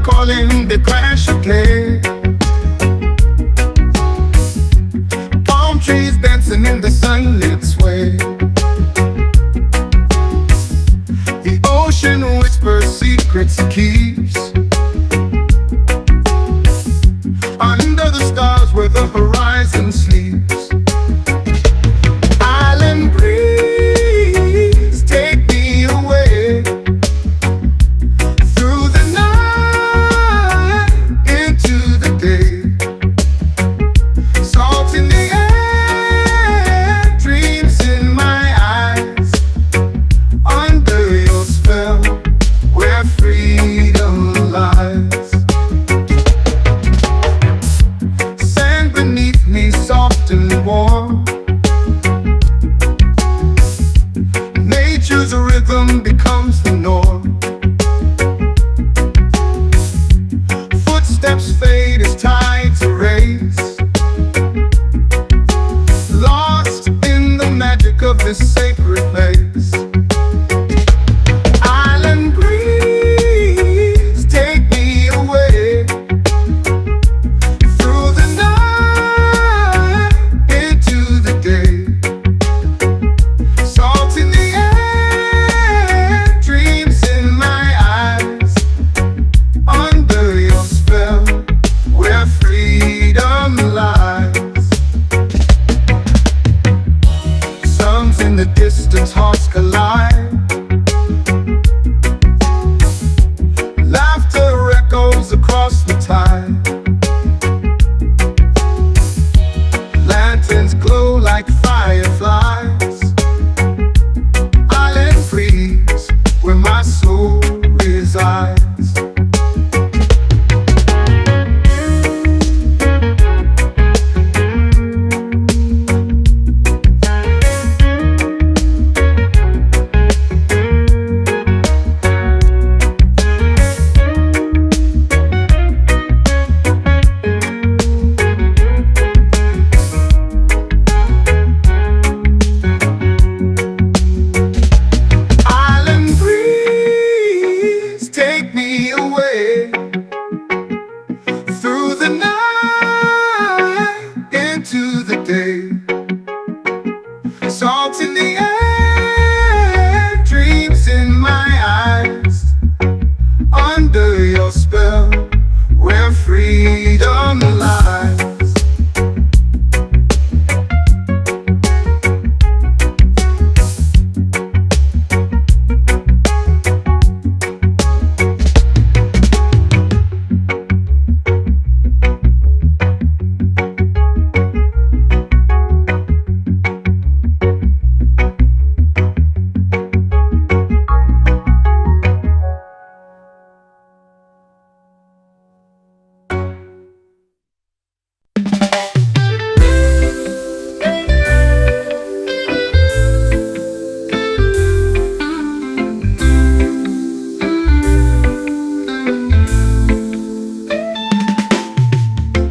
calling the crash of play. Palm trees dancing in the sunlit sway. The ocean whispers secrets it keeps. Under the stars where the horizon sleeps. Island breeze, take me away through the night into the day. Salt in the air, dreams in my eyes. Under your spell, where freedom lies. Sand beneath me, soft and warm. Nature's rhythm becomes the norm. Footsteps fade as tides erase. Lost in the magic of this sacred place. Island breeze, take me away through the night into the day. Salt in the air, dreams in my eyes. Under your spell, where freedom lies. Suns in the distance, hearts collide. Laughter echoes across the tide. Lanterns glow like fireflies. Island breeze, where my soul resides. Island breeze, take me away through the night into the day. Salt in the air, dreams in my eyes. Under your spell, where freedom lies.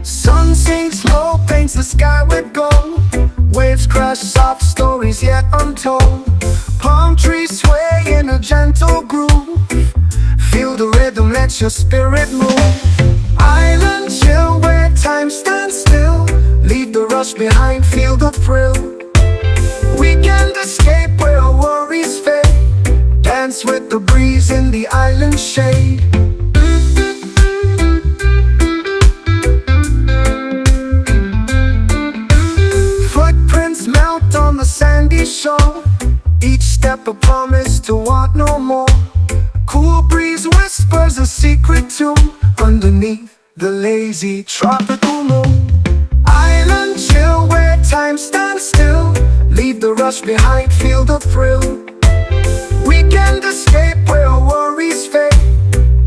Sun sinks low, paints the sky with gold. Waves crash, soft stories yet untold. Palm trees sway in a gentle groove. Feel the rhythm, let your spirit move. Island chill where time stands still. Leave the rush behind, feel the thrill. Weekend escape where worries fade. Dance with the breeze in the island shade. Footprints melt on the sandy shore. Each step a promise to want no more. Cool breeze whispers a secret tune. Underneath the lazy tropical moon. Island chill where time stands still. Leave the rush behind, feel the thrill. Weekend escape where worries fade.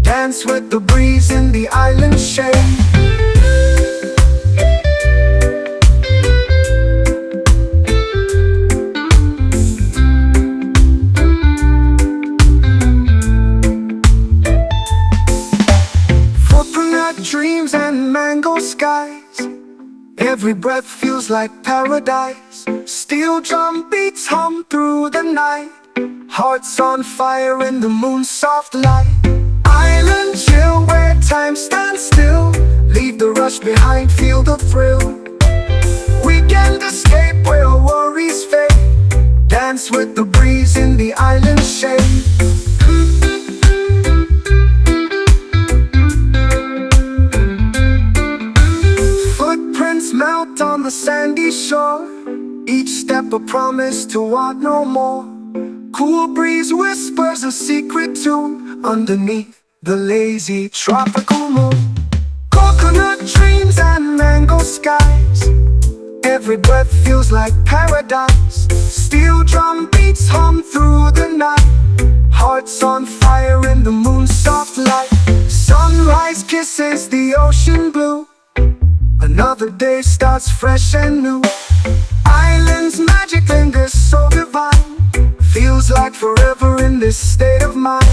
Dance with the breeze in the island shade. Dreams and mango skies. Every breath feels like paradise. Steel drum beats hum through the night. Hearts on fire in the moon's soft light. Island chill where time stand still. Leave the rush behind, feel the thrill. Weekend escape where worries fade. Dance with the breeze in the island shade. Footprints melt on the sandy shore. Each step a promise to want no more. Cool breeze whispers a secret tune underneath the lazy tropical moon. Coconut dreams and mango skies. Every breath feels like paradise. Steel drum beats hum through the night. Hearts on fire in the moon's soft light. Sunrise kisses the ocean blue. Another day starts fresh and new. Island's magic lingers so divine. Feels like forever in this state of mind.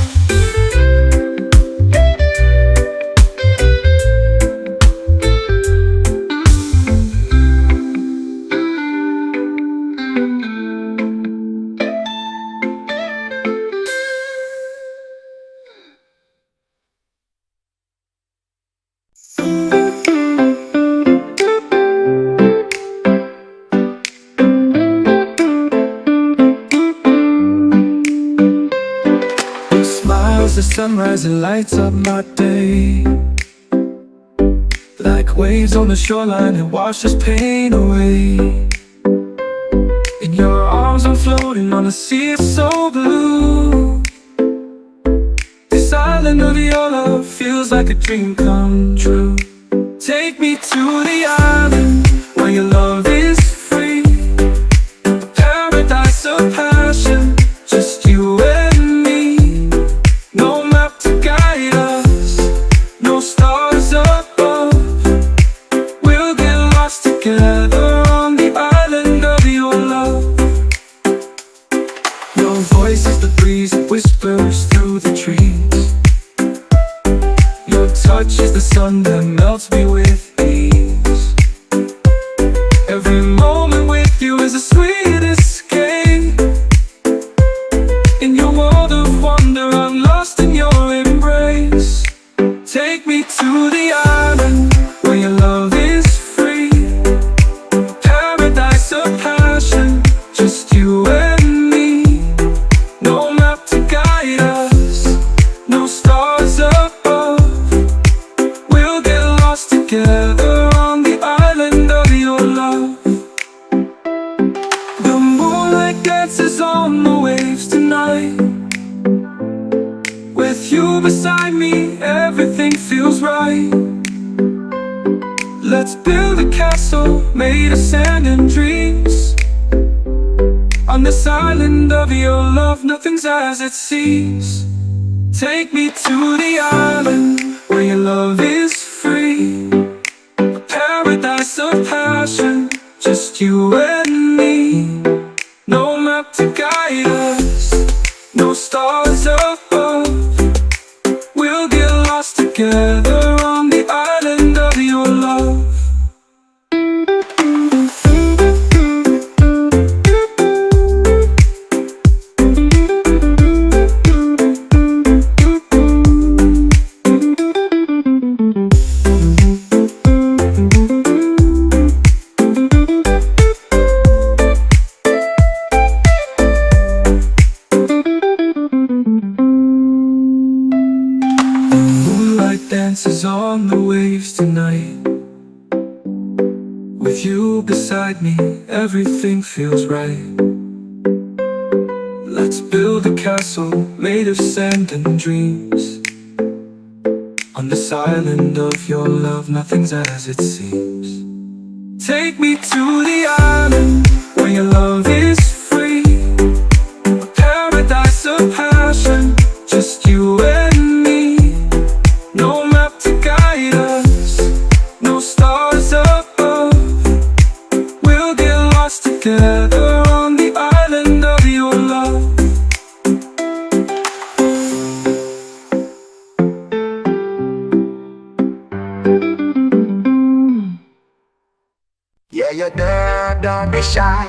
The sunrise, it lights up my day. Like waves on the shoreline, it washes pain away. In your arms I'm floating on a sea so blue. This island of your love feels like a dream come true. Take me to the island where your love is free. A paradise of passion, just you and me. No map to guide us, no stars above. We'll get lost together on the island of your love. Your voice is the breeze that whispers through the trees. Your touch is the sun that melts me with ease. Every moment with you is a sweet escape. In your world of wonder, I'm lost in your embrace. Take me to the island where your love is free. Paradise of passion, just you and me. No map to guide us, no stars above. We'll get lost together on the island of your love. The moonlight dances on the waves tonight. With you beside me, everything feels right. Let's build a castle made of sand and dreams. On this island of your love, nothing's as it seems. Take me to the island where your love is free. A paradise of passion, just you and me. No map to guide us, no stars above. We'll get lost together on the island of your love. Dances on the waves tonight. With you beside me, everything feels right. Let's build a castle made of sand and dreams. On this island of your love, nothing's as it seems. Take me to the island where your love is free. A paradise of passion, just you and me. No map to guide us, no stars above. We'll get lost together on the island of your love. Yeah, you're there, don't be shy.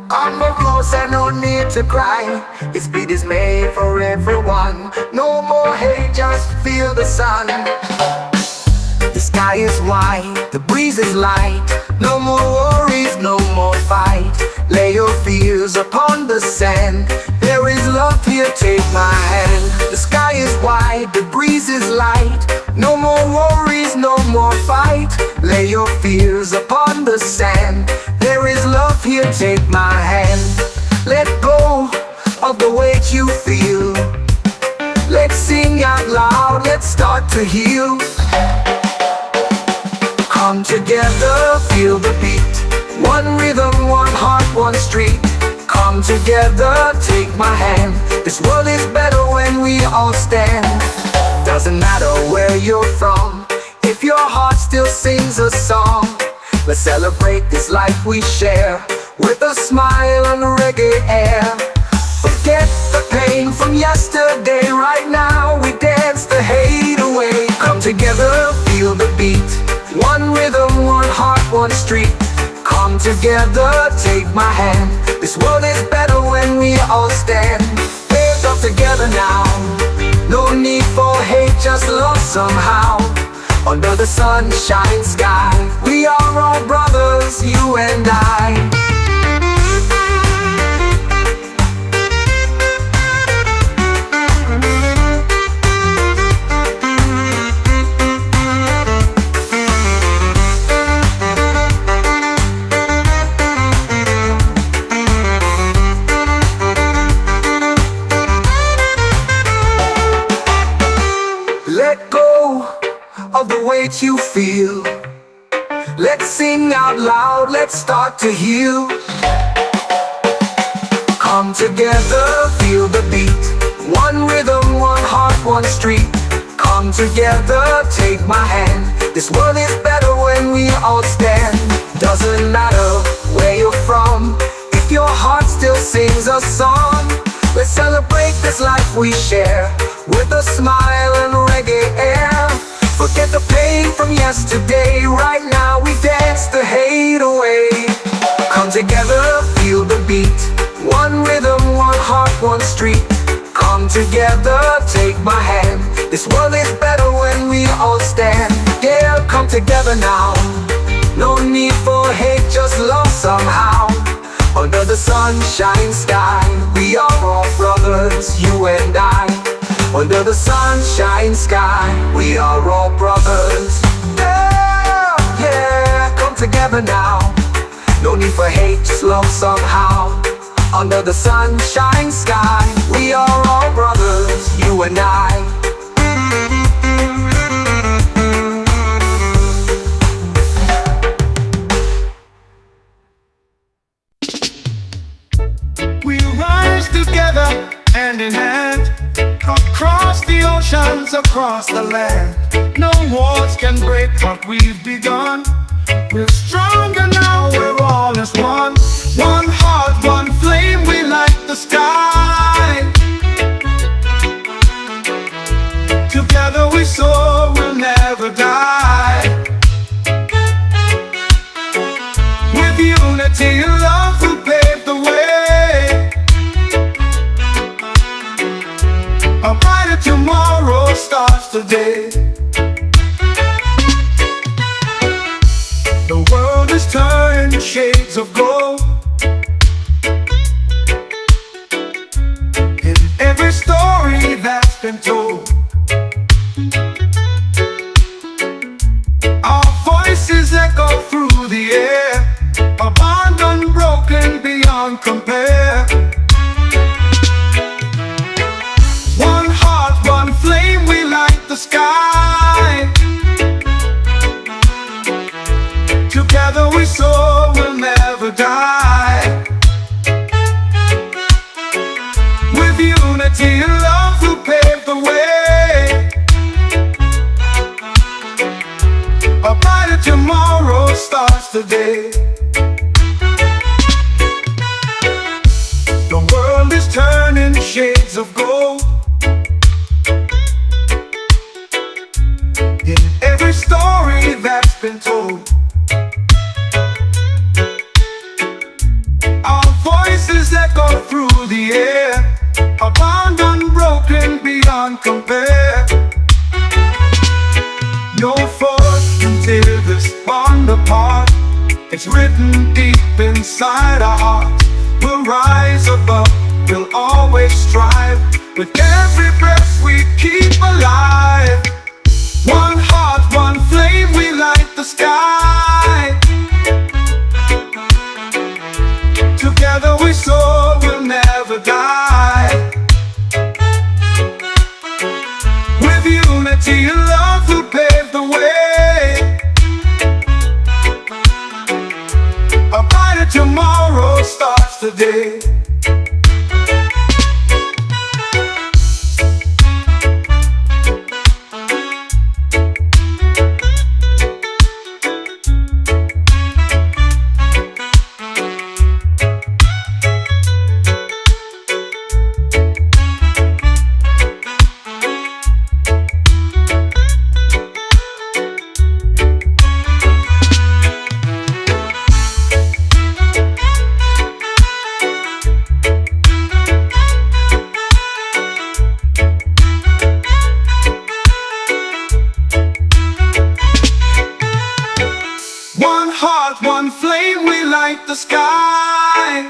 Come more closer, no need to cry. This beat is made for everyone. No more hate, just feel the sun. The sky is white, the breeze is light. No more worries, no more fight. Lay your fears upon the sand. There is love here, take my hand. The sky is white, the breeze is light. No more worries, no more fight. Lay your fears upon the sand. There is love here, take my hand. Let go of the weight you feel. Let's sing out loud, let's start to heal. Come together, feel the beat. One rhythm, one heart, one street. Come together, take my hand. This world is better when we all stand. Doesn't matter where you're from, if your heart still sings a song. Let's celebrate this life we share, with a smile and reggae air. Forget the pain from yesterday. Right now we dance the hate away. Come together, feel the beat. One rhythm, one heart, one street. Come together, take my hand. This world is better when we all stand. Hands up together now. No need for hate, just love somehow. Under the sunshine sky, we are all brothers, you and I. Let go of the weight you feel. Let's sing out loud, let's start to heal. Come together, feel the beat. One rhythm, one heart, one street. Come together, take my hand. This world is better when we all stand. Doesn't matter where you're from, if your heart still sings a song. Let's celebrate this life we share, with a smile and reggae air. Forget the pain from yesterday. Right now we dance the hate away. Come together, feel the beat. One rhythm, one heart, one street. Come together, take my hand. This world is better when we all stand. Yeah, come together now. No need for hate, just love somehow. Under the sunshine sky, we are all brothers, you and I. Under the sunshine sky, we are all brothers. Yeah, yeah, come together now. No need for hate, just love somehow. Under the sunshine sky, we are all brothers, you and I. We rise together, hand in hand, across the oceans, across the land. No walls can break what we've begun. We're stronger now, we're all as one. One heart, one flame, we light the sky. Together we soar, we'll never die. With unity and love, we'll pave the way. A brighter tomorrow starts today. The world is turned shades of gold. In every story that's been told, our voices echo through the air. A bond unbroken beyond compare. One heart, one flame, we light the sky. Together we soar, we'll never die. With unity and love, we'll pave the way. A brighter tomorrow starts today. The world is turning shades of gold. In every story that's been told, our voices echo through the air. A bond unbroken beyond compare. No force torn apart. It's written deep inside our hearts. We'll rise above, we'll always strive. With every breath we keep alive. One heart, one flame, we light the sky. Together we soar, we'll never die. With unity and love, we'll pave the way. A brighter tomorrow starts today. One heart, one flame, we light the sky.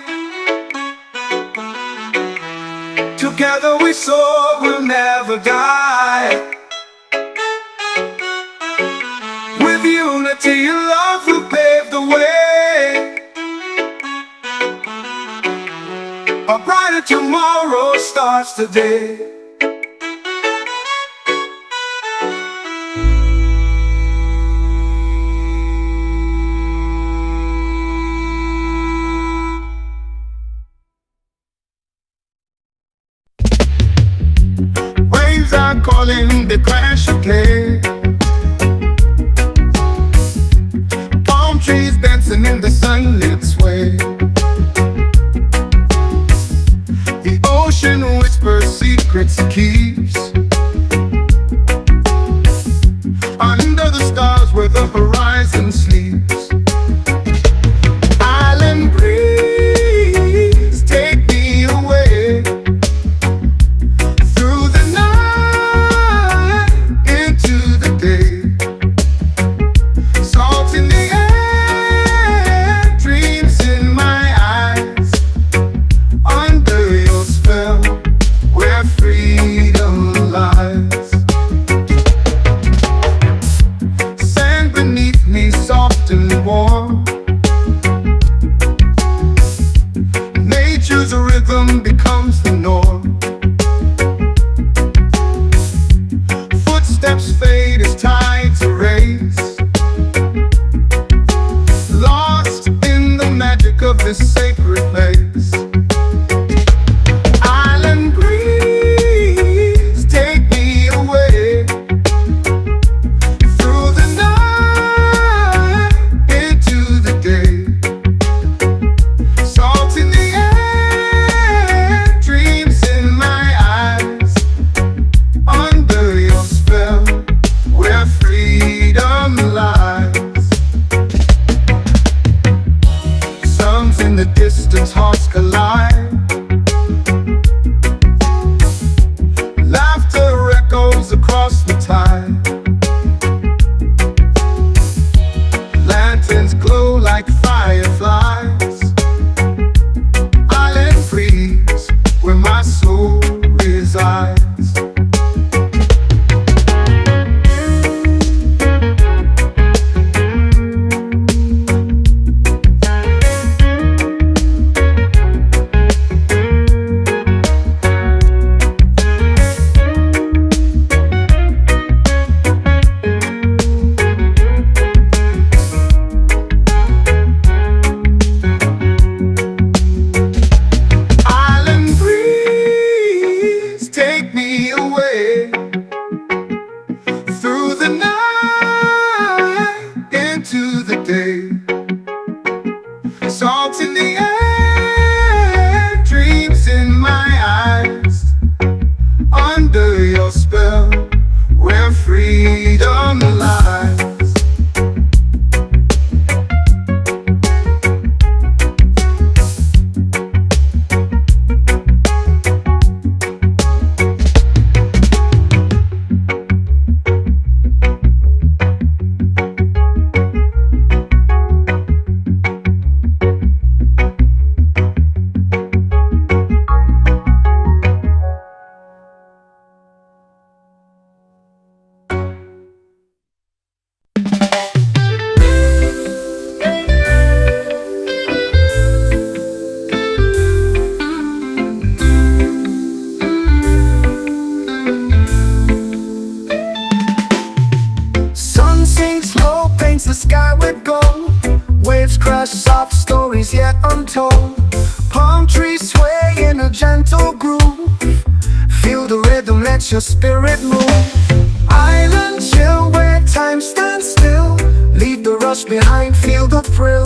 Together we soar, we'll never die. With unity and love, we'll pave the way. A brighter tomorrow starts today. Waves are calling, they crash and play. Palm trees dancing in the sunlit sway. The ocean whispers secrets it keeps. Under the stars where the horizon sleeps. Island breeze, take me away. Through the night, into the day. Salt in the air, dreams in my eyes. Under your spell, where freedom lies. Sand beneath me, soft and warm. Nature's rhythm becomes the norm. Footsteps fade as tides erase. Lost in the magic of this sacred place. Island breeze, take me away. Through the night, into the day. Salt in the air, dreams in my eyes. Under your spell, let your spirit move. Island chill where time stands still. Leave the rush behind, feel the thrill.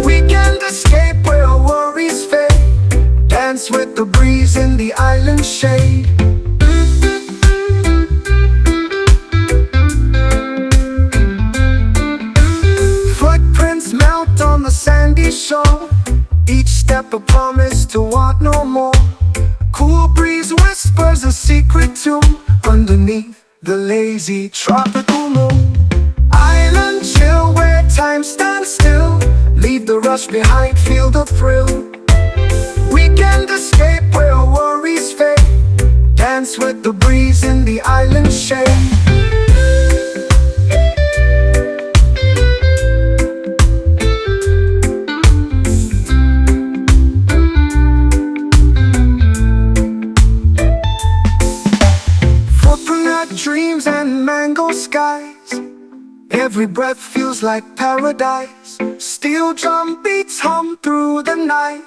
Weekend escape where worries fade. Dance with the breeze in the island shade. Footprints melt on the sandy shore. Each step a promise to want no more. Cool breeze whispers a secret tune underneath the lazy tropical moon. Island chill where time stands still. Leave the rush behind, feel the thrill. Weekend escape where worries fade. Dance with the breeze in the island shade. Dreams and mango skies. Every breath feels like paradise. Steel drum beats hum through the night.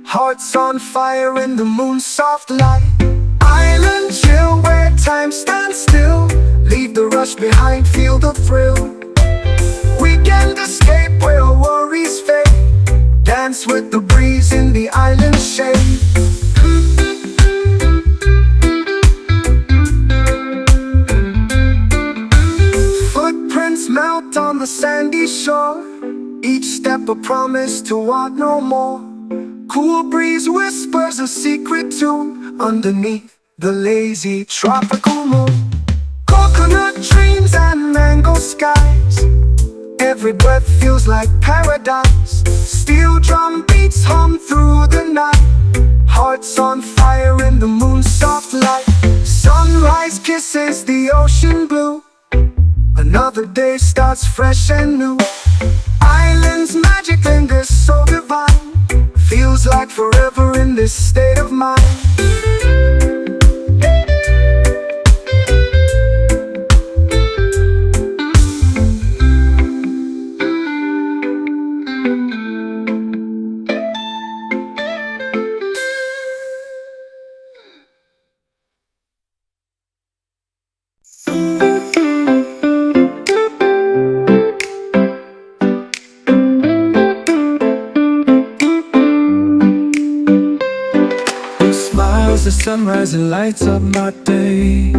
Hearts on fire in the moon's soft light. Island chill where time stands still. Leave the rush behind, feel the thrill. Weekend escape where worries fade. Dance with the breeze in the island shade. Melt on the sandy shore. Each step a promise to want no more. Cool breeze whispers a secret tune underneath the lazy tropical moon. Coconut dreams and mango skies. Every breath feels like paradise. Steel drum beats hum through the night. Hearts on fire in the moon's soft light. Sunrise kisses the ocean blue. Another day starts fresh and new. Island's magic lingers so divine. Feels like forever in this state of mind. The sunrise, it lights up my day.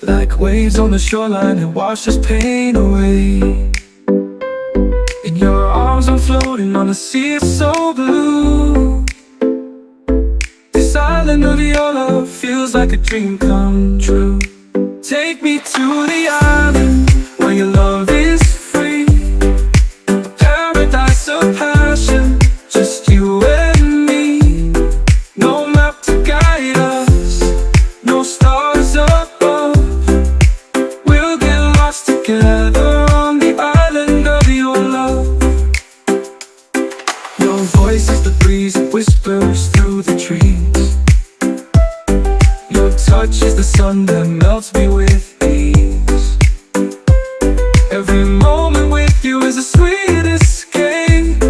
Like waves on the shoreline, it washes pain away. In your arms I'm floating on a sea so blue. This island of your love feels like a dream come true. Take me to the island where your love is free. A paradise of passion, just you and me. No map to guide us, no stars above. We'll get lost together on the island of your love. Your voice is the breeze that whispers through the trees. Your touch is the sun that melts me with ease. Every moment with you is a sweet escape.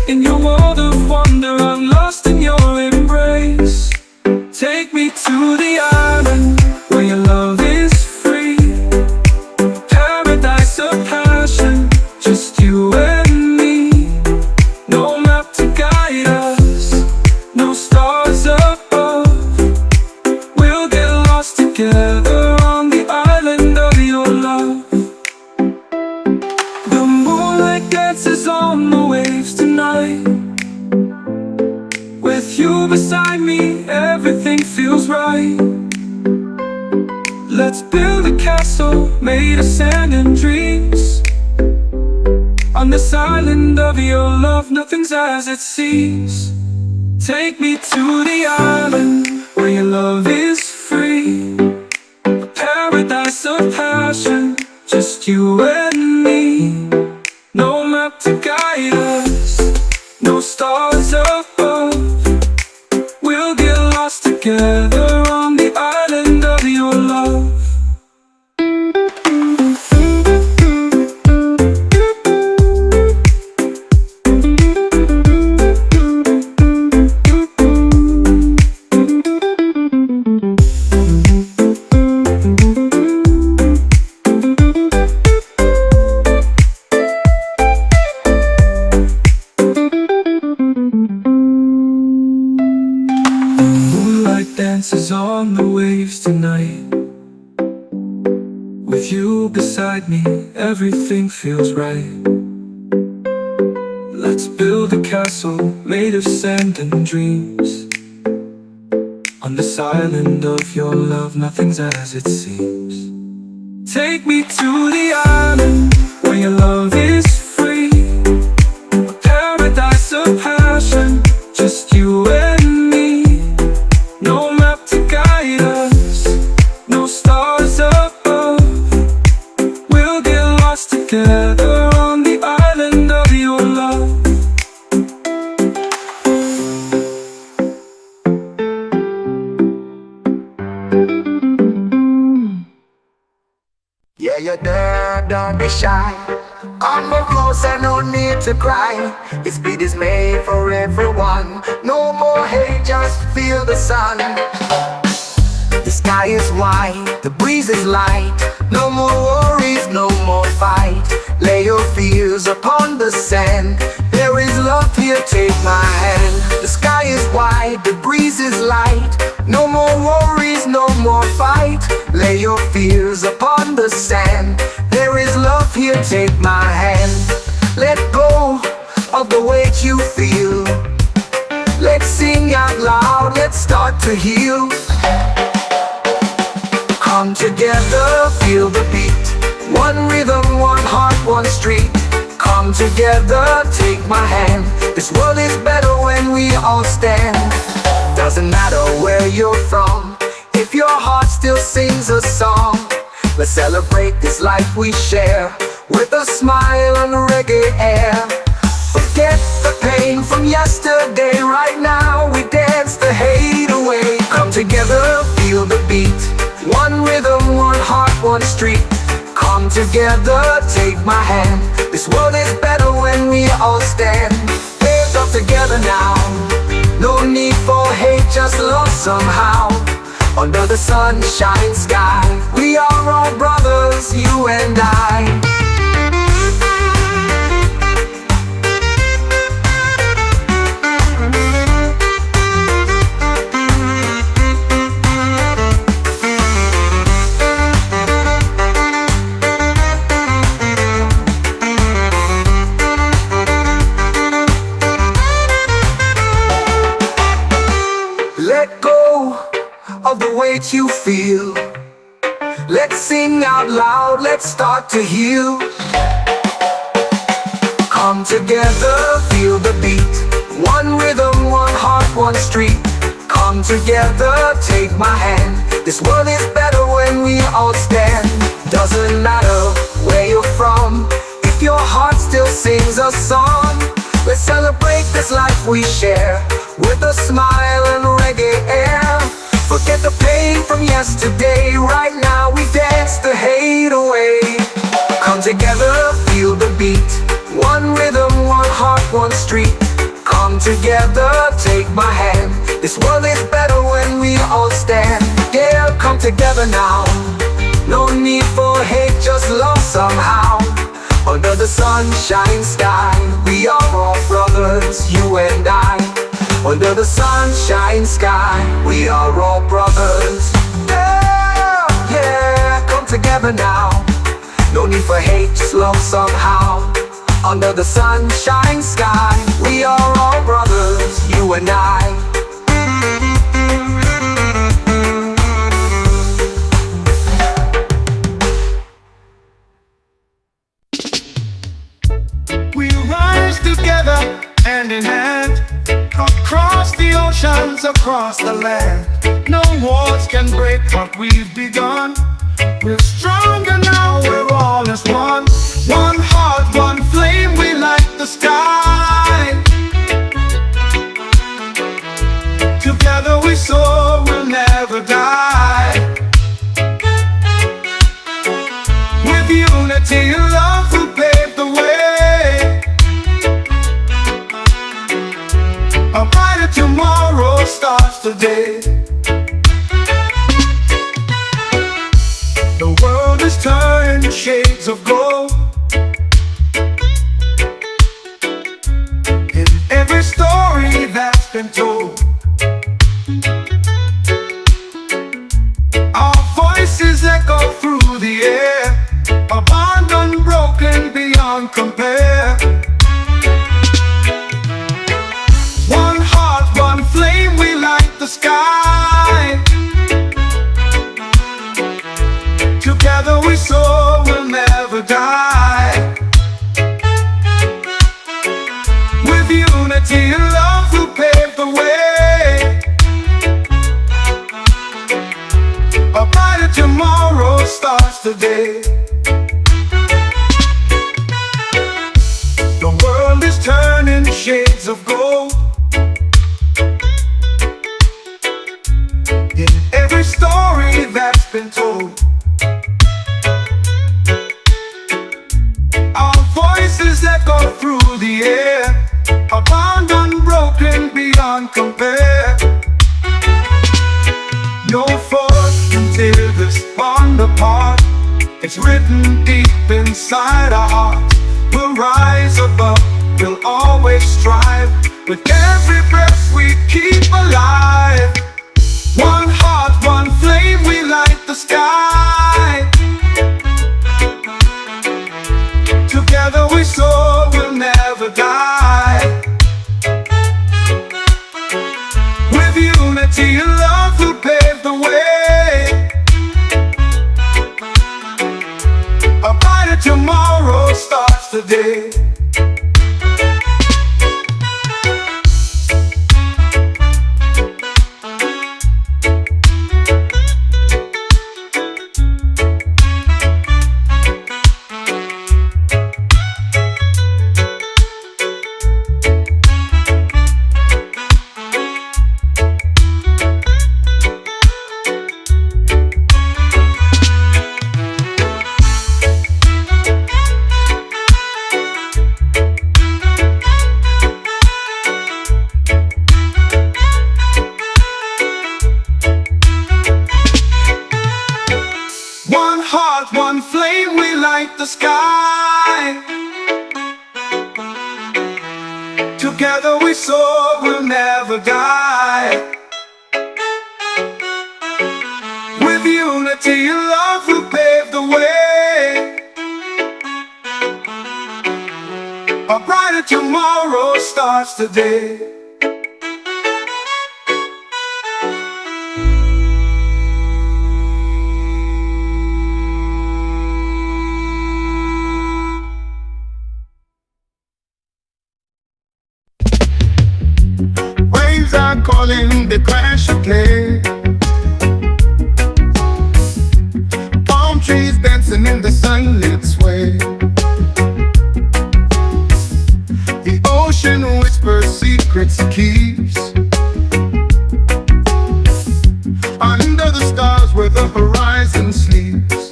In your world of wonder, I'm lost in your embrace. Take me to the island where your love is free. Paradise of passion, just you and me. No map to guide us, no stars above. We'll get lost together on the island of your love. The moonlight dances on the waves tonight. With you beside me, everything feels right. Let's build a castle made of sand and dreams. On this island of your love, nothing's as it seems. Take me to the island where your love is free. A paradise of passion, just you and me. No map to guide us, no stars above. We'll get lost together on the island of your love. on the waves tonight. With you beside me, everything feels right. Let's build a castle made of sand and dreams. On this island of your love, nothing's as it seems. Take me to the island where your love is free, a paradise of passion, just you and me. No map to guide us, no stars above. We'll get lost together on the island of your love. Yeah, you're there, don't be shy. Come more closer, no need to cry. This beat is made for everyone. No more hate, just feel the sun. The sky is white, the breeze is light. No more worries, no more fight. Lay your fears upon the sand. There is love here, take my hand. The sky is white, the breeze is light. No more worries, no more fight. Lay your fears upon the sand. There is love here, take my hand. Let go of the weight you feel. Let's sing out loud, let's start to heal. Come together, feel the beat. One rhythm, one heart, one street. Come together, take my hand. This world is better when we all stand. Doesn't matter where you're from, if your heart still sings a song. Let's celebrate this life we share, with a smile and reggae air. Forget the pain from yesterday, right now we dance the hate away. Come together, feel the beat. One rhythm, one heart, one street. Come together, take my hand. This world is better when we all stand. Hands up together now. No need for hate, just love somehow. Under the sunshine sky, we are all brothers, you and I. Let go of the weight you feel. Let's sing out loud, let's start to heal. Come together, feel the beat. One rhythm, one heart, one street. Come together, take my hand. This world is better when we all stand. Doesn't matter where you're from, if your heart still sings a song. Let's celebrate this life we share, with a smile and reggae air. Forget the pain from yesterday, right now we dance the hate away. Come together, feel the beat. One rhythm, one heart, one street. Come together, take my hand. This world is better when we all stand. Yeah, come together now. No need for hate, just love somehow. Under the sunshine sky, we are all brothers, you and I. Under the sunshine sky, we are all brothers. Yeah, yeah, come together now. No need for hate, just love somehow. Under the sunshine sky, we are all brothers, you and I. We rise together, hand in hand, across the oceans, across the land. No walls can break what we've begun. We're stronger now, we're all as one. One heart, one flame, we light the sky. Together we soar, we'll never die. With unity and love we'll pave the way. A brighter tomorrow starts today. The world is turned shades of gold. In every story that's been told, echo through the air, a bond unbroken beyond compare. One heart, one flame, we light the sky. Together we soar, we'll never die. With unity and love who paved the way, a brighter tomorrow starts today. The world is turning shades of gold in every story that's been told. Our voices echo through the air, a bond unbroken beyond compare. No force can tear this bond apart. It's written deep inside our hearts. We'll rise above, we'll always strive. With every breath we keep alive. One heart, one flame, we light the sky. Together we soar, we'll never die. With unity and love who paved the way, a brighter tomorrow starts today. One heart, one flame, we light the sky. Together we soar, we'll never die. With unity and love who paved the way, a brighter tomorrow starts today. Waves are calling, the crash of play. Palm trees dancing in the sunlit sway. The ocean whispers secrets it keeps. Under the stars where the horizon sleeps.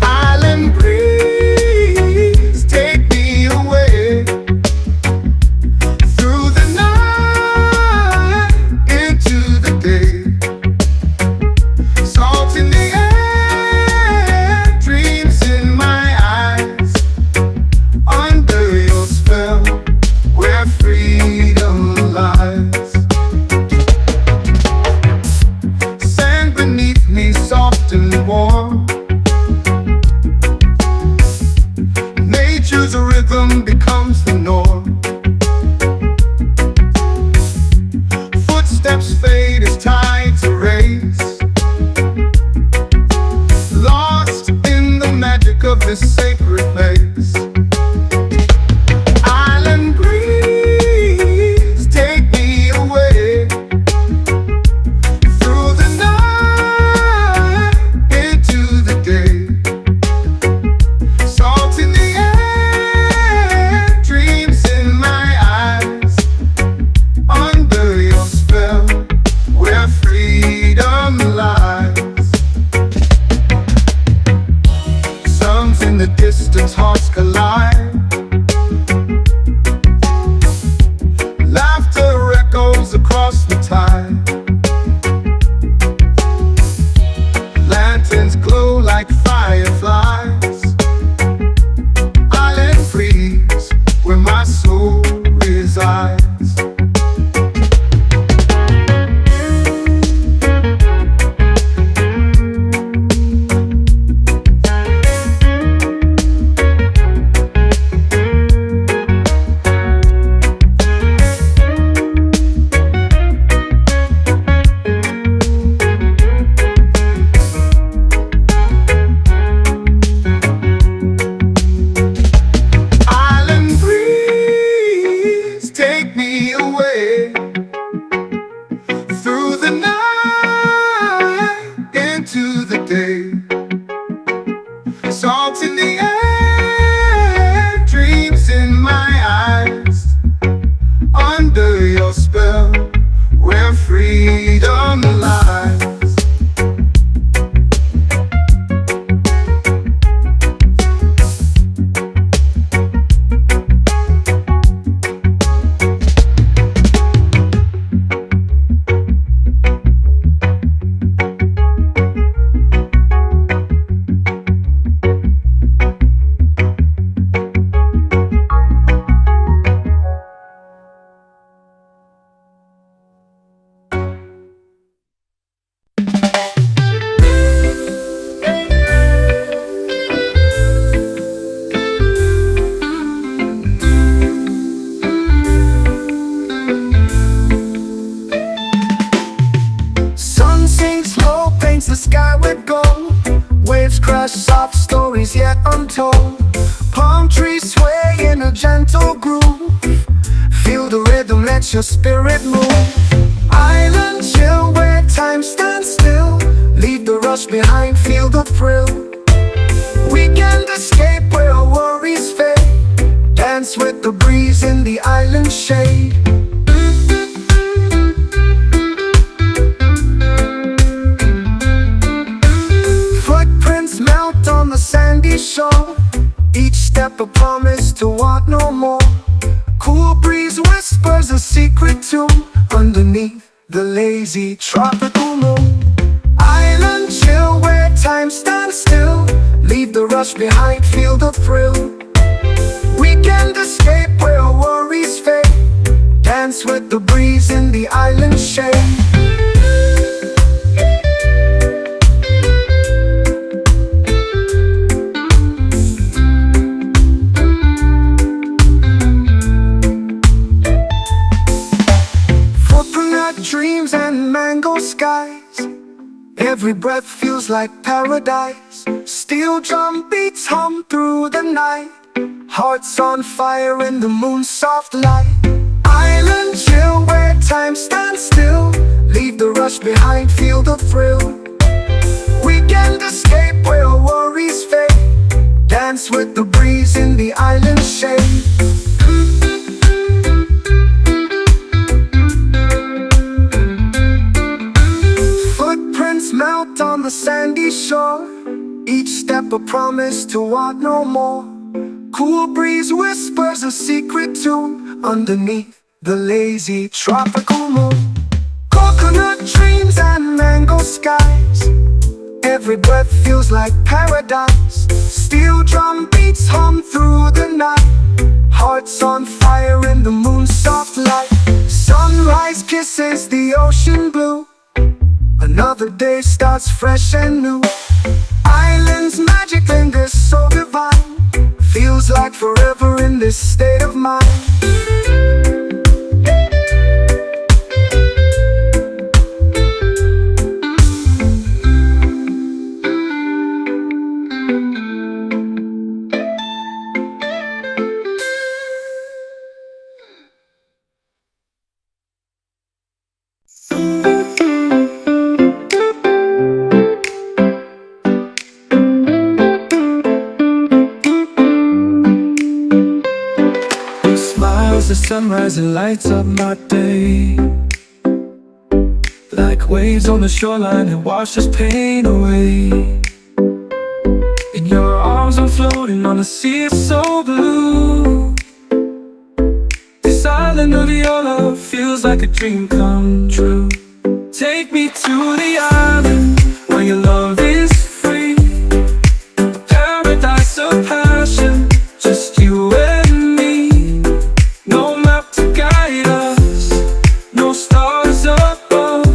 Island breeze, take me away. Through the night, into the day. Salt in the air, dreams in my eyes. Under your spell, where freedom lies. Sand beneath tone. Palm trees sway in a gentle groove. Feel the rhythm, let your spirit move. Island chill where time stands still. Leave the rush behind, feel the thrill. Weekend escape where worries fade. Dance with the breeze in the island shade. Footprints melt on the sandy shore. Each step a promise to want no more. Cool breeze whispers a secret tune underneath the lazy tropical moon. Island chill where time stands still. Leave the rush behind, feel the thrill. Weekend escape where worries fade. Dance with the breeze in the island shade. Dreams and mango skies. Every breath feels like paradise. Steel drum beats hum through the night. Hearts on fire in the moon's soft light. Island chill where time stands still. Leave the rush behind, feel the thrill. Weekend escape where worries fade. Dance with the breeze in the island shade. Melt on the sandy shore. Each step a promise to want no more. Cool breeze whispers a secret tune underneath the lazy tropical moon. Coconut dreams and mango skies. Every breath feels like paradise. Steel drum beats hum through the night. Hearts on fire in the moon's soft light. Sunrise kisses the ocean blue. Another day starts fresh and new. Island's magic lingers so divine. Feels like forever in this state of mind. The sunrise, it lights up my day. Like waves on the shoreline, it washes pain away. In your arms I'm floating on a sea so blue. This island of your love feels like a dream come true. Take me to the island where your love is free. A paradise of passion, just you and me. No map to guide us, no stars above.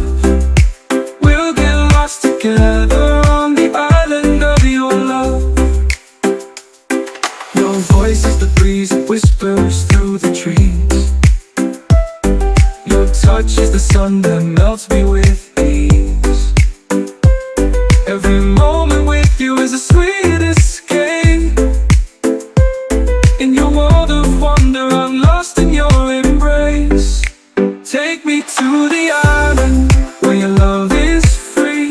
We'll get lost together on the island of your love. Your voice is the breeze that whispers through the trees. Your touch is the sun that melts me with ease. Every moment with you is a sweet escape. In your world of wonder, I'm lost in your embrace. Take me to the island where your love is free.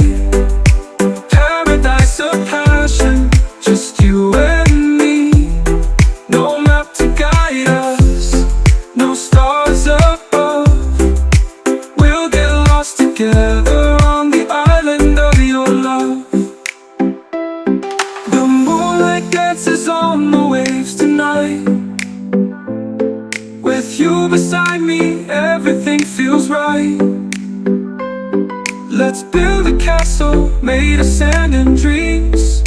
Paradise of passion, just you and me. No map to guide us, no stars above. We'll get lost together on the island of your love. The moonlight dances on the waves tonight. With you beside me, everything feels right. Let's build a castle made of sand and dreams.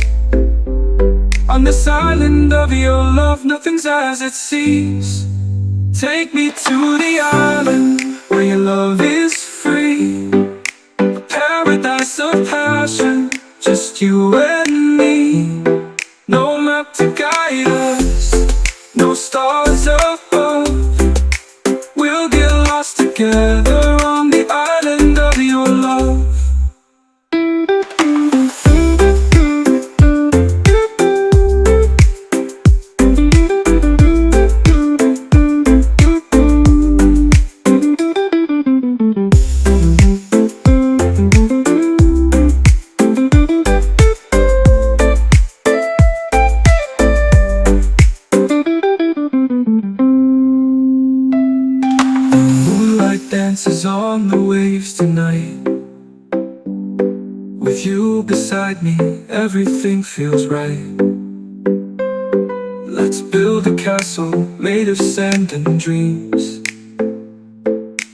On this island of your love, nothing's as it seems. Take me to the island where your love is free. A paradise of passion, just you and me. No map to guide us, no stars above. We'll get lost together on the island of your love. With you beside me, everything feels right. Let's build a castle made of sand and dreams.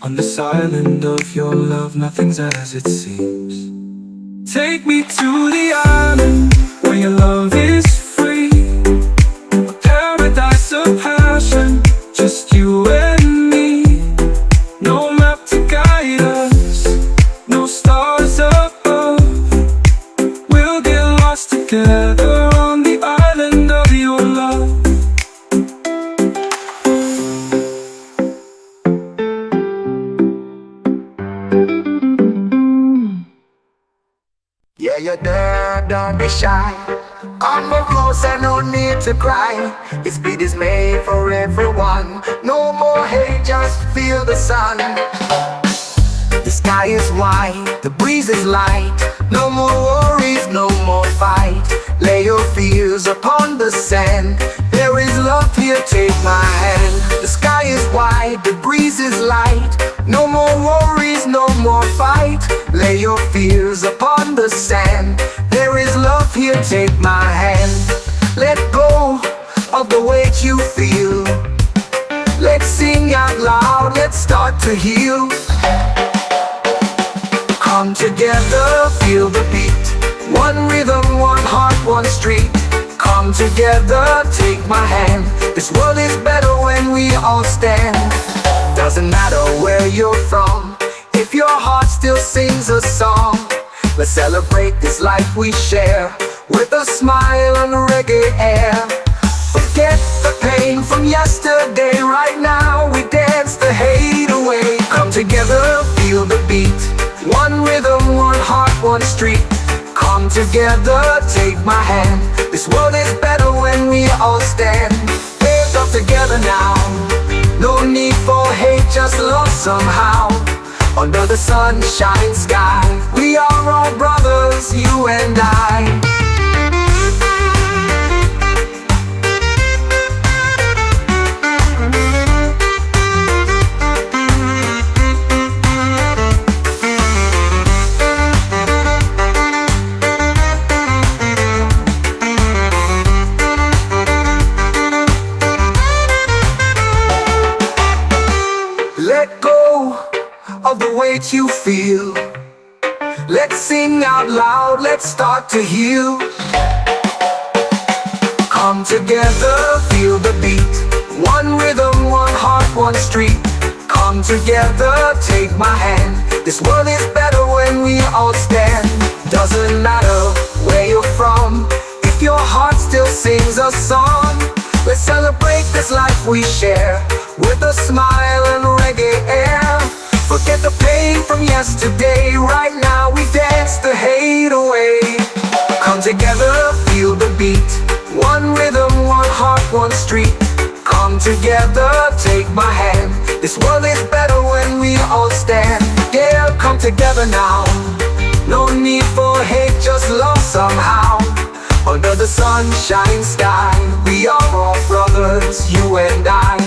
On this island of your love, nothing's as it seems. Take me to the island where your love is free, a paradise of passion, just you and me. No map to guide us, no stars above. We'll get lost together on the island of your love. Yeah, you're there, don't be shy. On the close and no need to cry. This beat is made for everyone. No more hate, just feel the sun. The sky is white, the breeze is light. No more worries, no more fight. Lay your fears upon the sand. There is love here, take my hand. The sky is white, the breeze is light. No more worries, no more fight. Lay your fears upon the sand. There is love here, take my hand. Let go of the weight you feel. Let's sing out loud, let's start to heal. Come together, feel the beat. One rhythm, one heart, one street. Come together, take my hand. This world is better when we all stand. Doesn't matter where you're from, if your heart still sings a song. Let's celebrate this life we share, with a smile and reggae air. Forget the pain from yesterday, right now we dance the hate away. Come together, feel the beat. One rhythm, one heart, one street. Come together, take my hand. This world is better when we all stand. Hands up together now. No need for hate, just love somehow. Under the sunshine sky, we are all brothers, you and I. Let go of the weight you feel. Let's sing out loud, let's start to heal. Come together, feel the beat. One rhythm, one heart, one street. Come together, take my hand. This world is better when we all stand. Doesn't matter where you're from, if your heart still sings a song. Let's celebrate this life we share, with a smile and reggae air. Forget the pain from yesterday, right now we dance the hate away. Come together, feel the beat. One rhythm, one heart, one street. Come together, take my hand. This world is better when we all stand. Yeah, come together now. No need for hate, just love somehow. Under the sunshine sky, we are all brothers, you and I.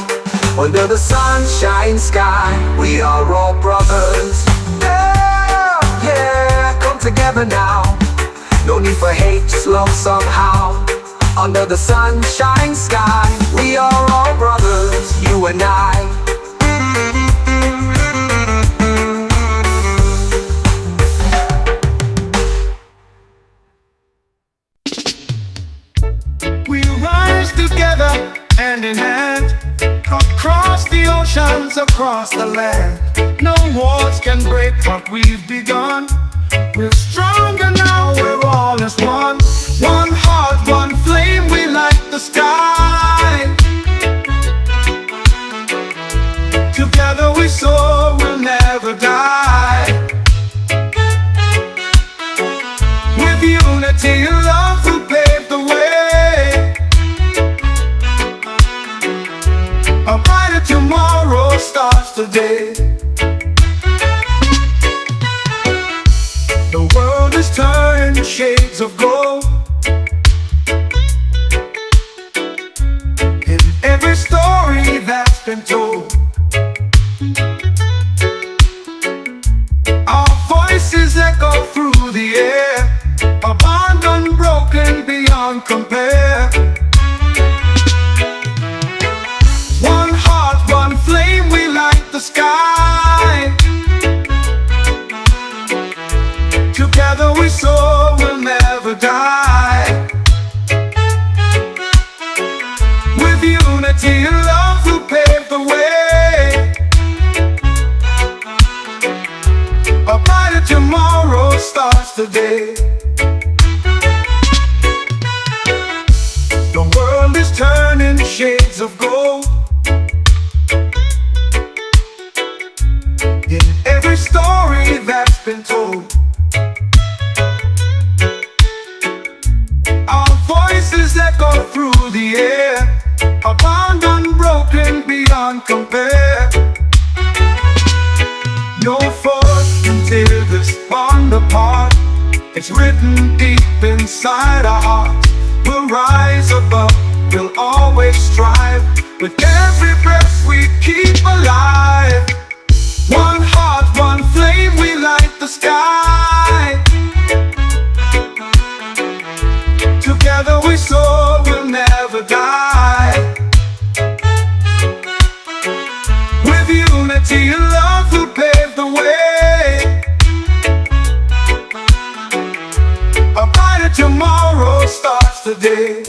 Under the sunshine sky, we are all brothers. Yeah, yeah, come together now. No need for hate, just love somehow. Under the sunshine sky, we are all brothers, you and I. We rise together, hand in hand, across the oceans, across the land. No walls can break what we've begun. We're stronger now, we're all as one. One heart, one flame, we light the sky. Together we soar, we'll never die. With unity and love we'll pave the way. A brighter tomorrow starts today. The world is turned shades of gold. In every story that's been told, our voices echo through the air. today. The world is turning shades of gold. In every story that's been told, our voices echo through the air, a bond unbroken beyond compare. No force can tear this bond apart. It's written deep inside our hearts. We'll rise above, we'll always strive. With every breath we keep alive. One heart, one flame, we light the sky. Together we soar, we'll never die. With unity and love we'll pave the way. A brighter tomorrow starts today.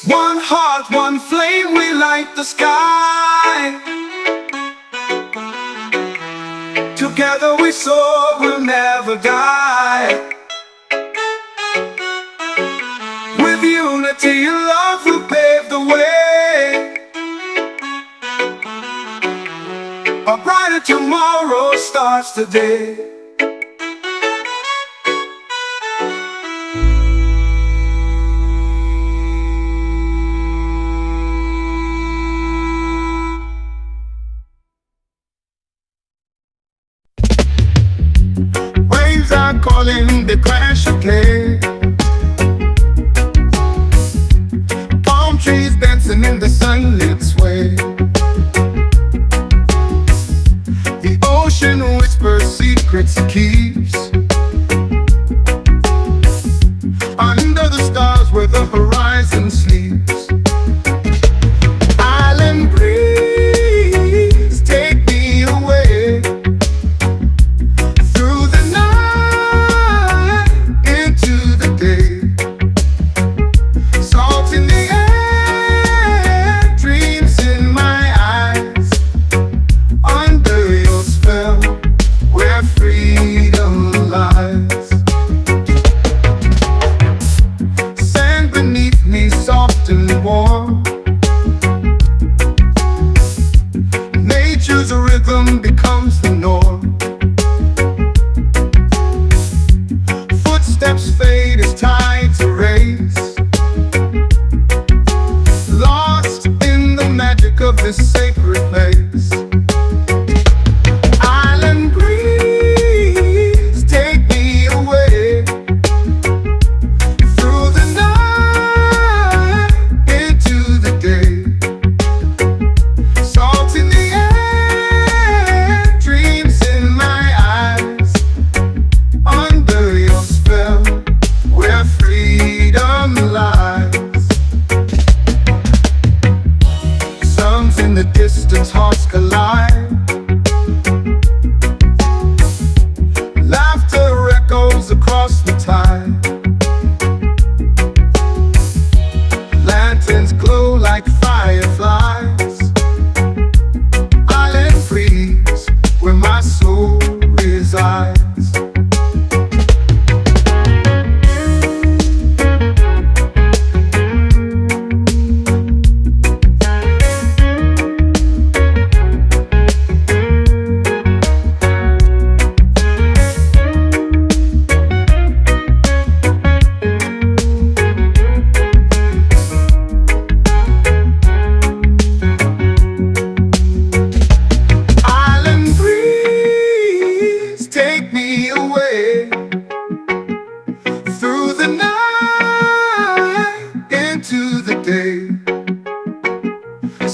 One heart, one flame, we light the sky. Together we soar, we'll never die. With unity and love we'll pave the way. A brighter tomorrow starts today. Waves are calling, the crash of play. Palm trees dancing in the sunlit sway. The ocean whispers secrets it keeps. Under the stars where the horizon sleeps. Island breeze, take me away. Through the night, into the day. Salt in the air, dreams in my eyes. Under your spell, where freedom lies. Sand beneath me, soft and warm. Nature's rhythm becomes the norm. Footsteps fade as tides erase. Lost in the magic of this sacred place. Island breeze, take me away. Through the night, into the day. Salt in the air, dreams in my eyes. Under your spell, where freedom lies. Suns in the distance, hearts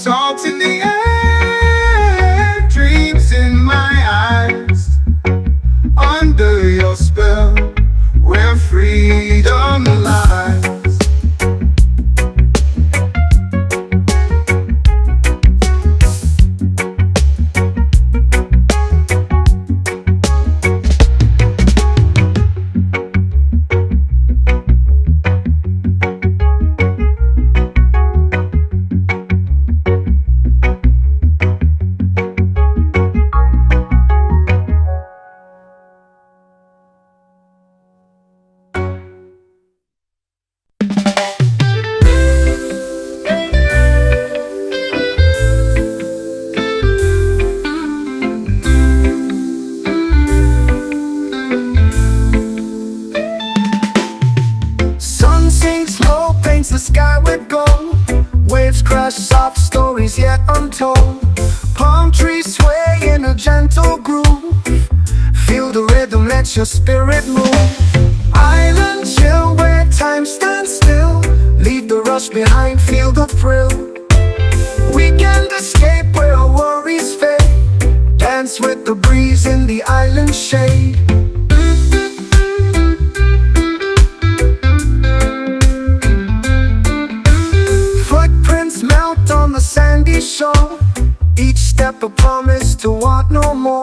salt in the air, dreams in my eyes. Under your spell, where freedom lies. Sun sinks low, paints the sky with gold. Waves crash, soft stories yet untold. Palm trees sway in a gentle groove. Feel the rhythm, let your spirit move. Island chill where time stands still. Leave the rush behind, feel the thrill. Weekend escape where worries fade. Dance with the breeze in the island shade. Footprints melt on the sandy shore. Each step a promise to want no more.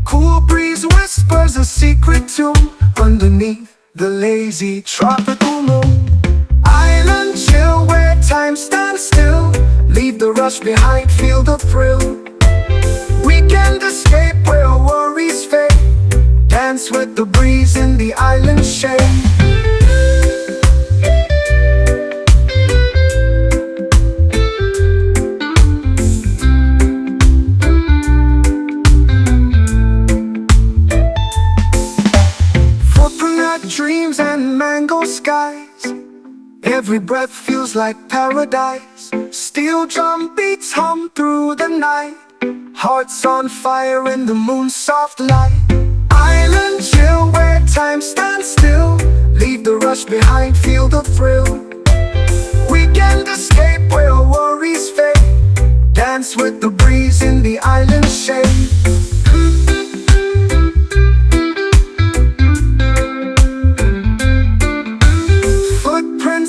Cool breeze whispers a secret tune underneath the lazy tropical moon. Island chill where time stands still. Leave the rush behind, feel the thrill. Weekend escape where worries fade. Dance with the breeze in the island shade. Dreams and mango skies. Every breath feels like paradise. Steel drum beats hum through the night. Hearts on fire in the moon's soft light. Island chill where time stands still. Leave the rush behind, feel the thrill. Weekend escape where worries fade. Dance with the breeze in the island shade.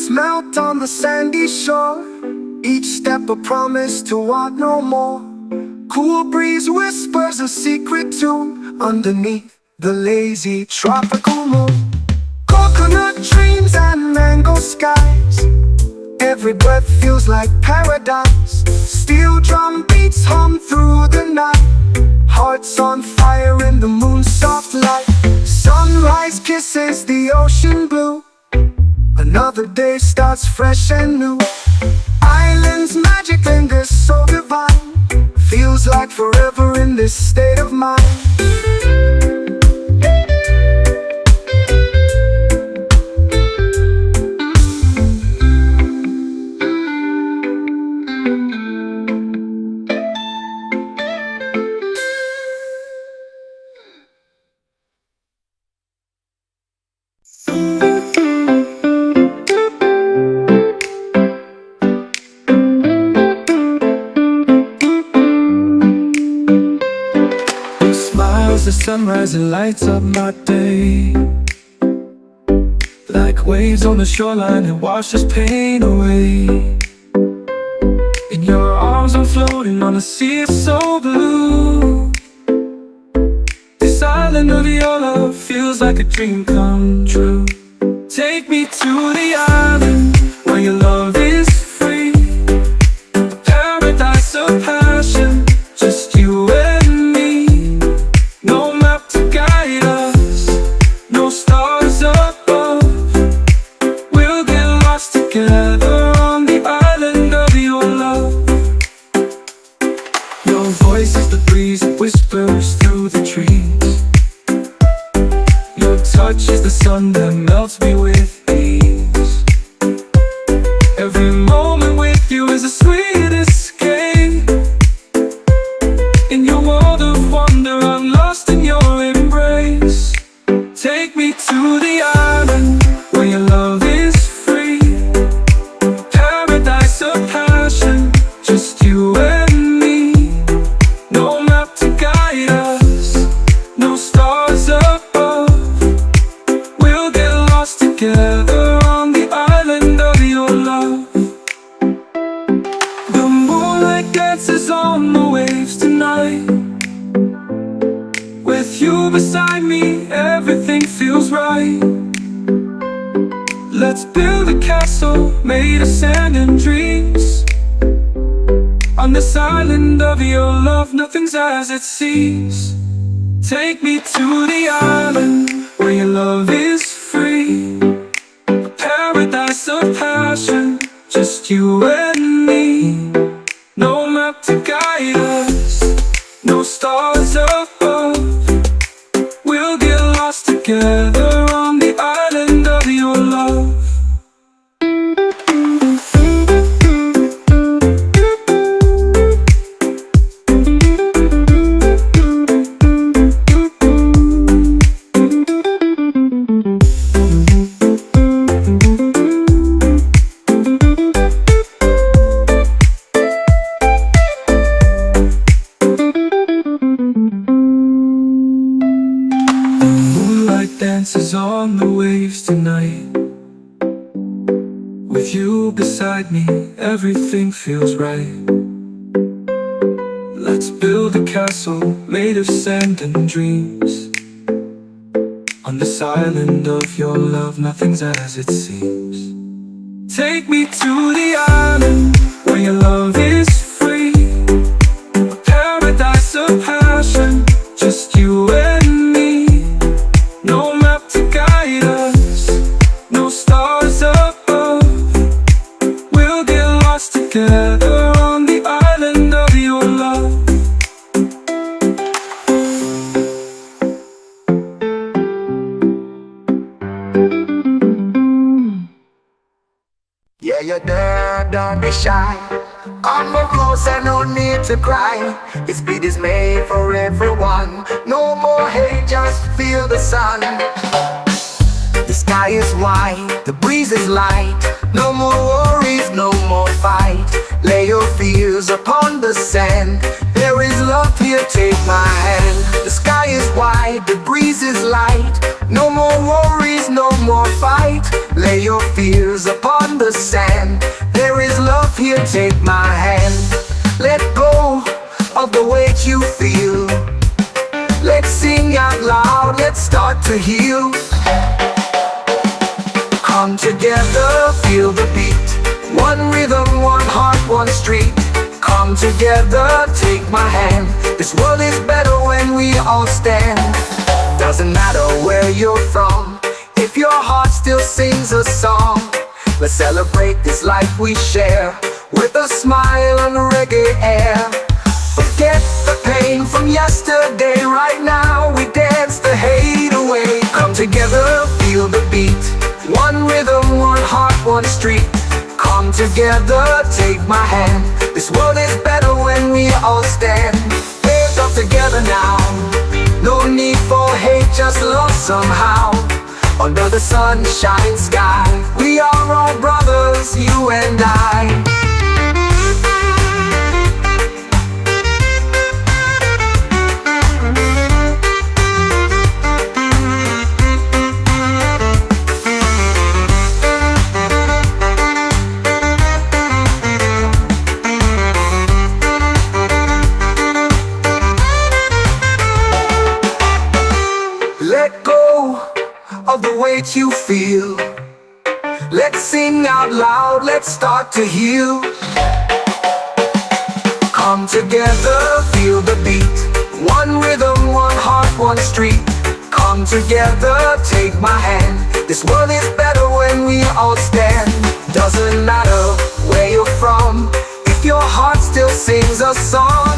Melt on the sandy shore. Each step a promise to want no more. Cool breeze whispers a secret tune underneath the lazy tropical moon. Coconut dreams and mango skies. Every breath feels like paradise. Steel drum beats hum through the night. Hearts on fire in the moon's soft light. Sunrise kisses the ocean blue. Another day starts fresh and new. Island's magic lingers so divine. Feels like forever in this state of mind. The sunrise, it lights up my day. Like waves on the shoreline, it washes pain away. In your arms I'm floating on a sea so blue. This island of your love feels like a dream come true. Take me to the island where your love is free. A paradise of passion, just you and me. No map to guide us, no stars above. We'll get lost together on the island of your love. Your voice is the breeze that whispers through the trees. Your touch is the sun that melts me with ease. Every moment with you is a sweet escape. In your world of wonder, I'm lost in your embrace. Take me to the island where your love is free. Paradise of passion, just you dances on the waves tonight. With you beside me, everything feels right. Let's build a castle made of sand and dreams. On this island of your love, nothing's as it seems. Take me to the island where your love is free. A paradise of passion, just you and me. No map to guide us, no stars above. We'll get lost together on the island of your love. Dances on the waves tonight. With you beside me, everything feels right. Let's build a castle made of sand and dreams. On this island of your love, nothing's as it seems. Take me to the island where your love is free. A paradise of passion, just you and me. No map to guide us, no stars above. We'll get lost together on the island of your love. Yeah, you're there, don't be shy. Come more closer, no need to cry. This beat is made for everyone. No more hate, just feel the sun. The sky is white, the breeze is light. No more worries, no more fight. Lay your fears upon the sand. There is love here, take my hand. The sky is white, the breeze is light. No more worries, no more fight. Lay your fears upon the sand. There is love here, take my hand. Let go of the weight you feel. Let's sing out loud, let's start to heal. Come together, feel the beat. One rhythm, one heart, one street. Come together, take my hand. This world is better when we all stand. Doesn't matter where you're from, if your heart still sings a song. Let's celebrate this life we share, with a smile and reggae air. Forget the pain from yesterday, right now we dance the hate away. Come together, feel the beat. One rhythm, one heart, one street. Come together, take my hand. This world is better when we all stand. Hands up together now. No need for hate, just love somehow. Under the sunshine sky, we are all brothers, you and I. Let go of the weight you feel. Let's sing out loud, let's start to heal. Come together, feel the beat. One rhythm, one heart, one street. Come together, take my hand. This world is better when we all stand. Doesn't matter where you're from, if your heart still sings a song.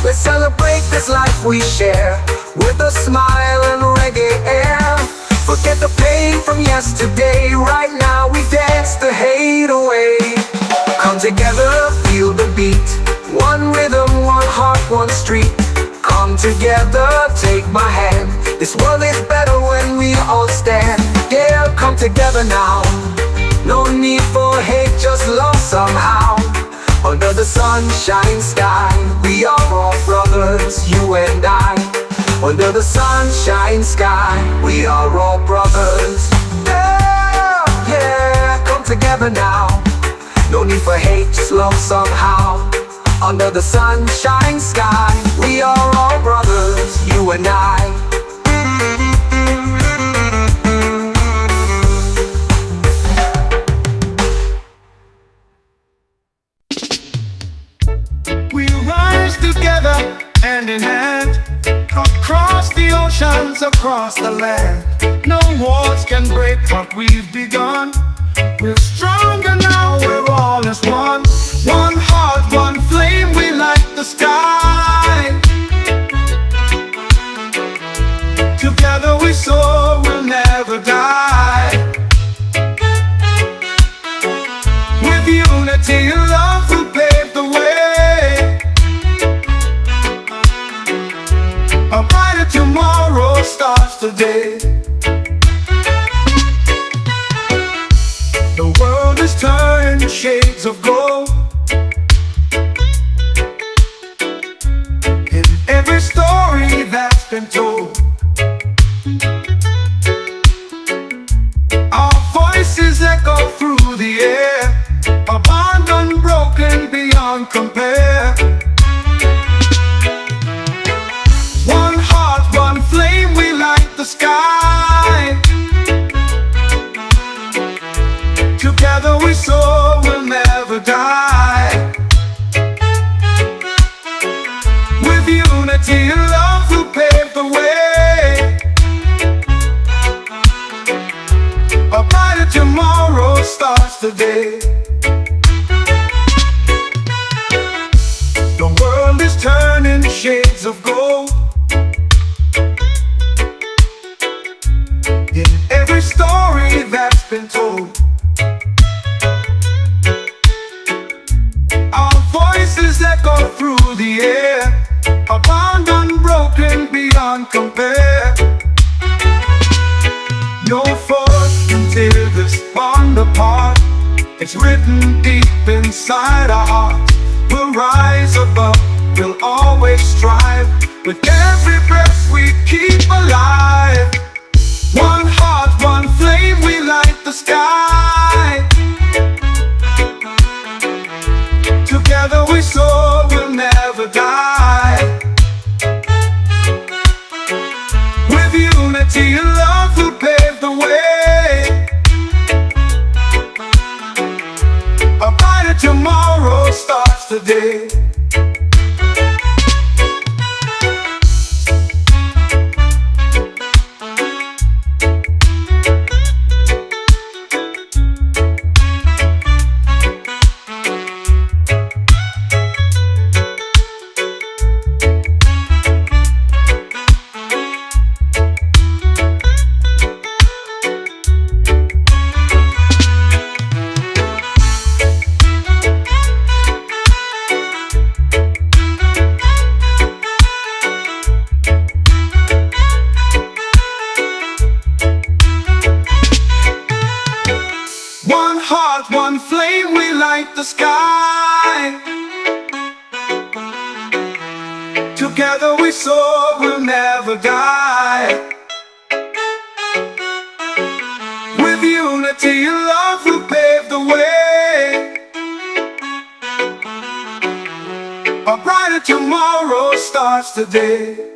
Let's celebrate this life we share, with a smile and reggae air. Forget the pain from yesterday, right now we dance the hate away. Come together, feel the beat. One rhythm, one heart, one street. Come together, take my hand. This world is better when we all stand. Yeah, come together now. No need for hate, just love somehow. Under the sunshine sky, we are all brothers, you and I. Under the sunshine sky, we are all brothers. Yeah, yeah, come together now. No need for hate, just love somehow. under the sunshine sky. We are all brothers, you and I. We rise together, hand in hand, across the oceans, across the land. No walls can break what we've begun. We're stronger now, we're all as one. One heart, one flame, we light the sky. Together we soar, we'll never die. With unity and love we'll pave the way. A brighter tomorrow starts today. The world is turned shades of gold. In every story that's been told, our voices echo through the air, a bond unbroken beyond compare. One heart, one flame, we light the sky. Together we soar, we'll never die. With unity and love we'll pave the way. A brighter tomorrow starts today. The world is turning shades of gold. In every story that's been told, our voices echo through the air, a bond unbroken beyond compare. No force can tear this bond apart. It's written deep inside our hearts. We'll rise above, we'll always strive. With every breath we keep alive. One heart, one flame, we light the sky. Together we soar, we'll never die. With unity and love we'll pave the way. A brighter tomorrow starts today. One heart, one flame, we light the sky. Together we soar, we'll never die. With unity and love we'll pave the way. A brighter tomorrow starts today.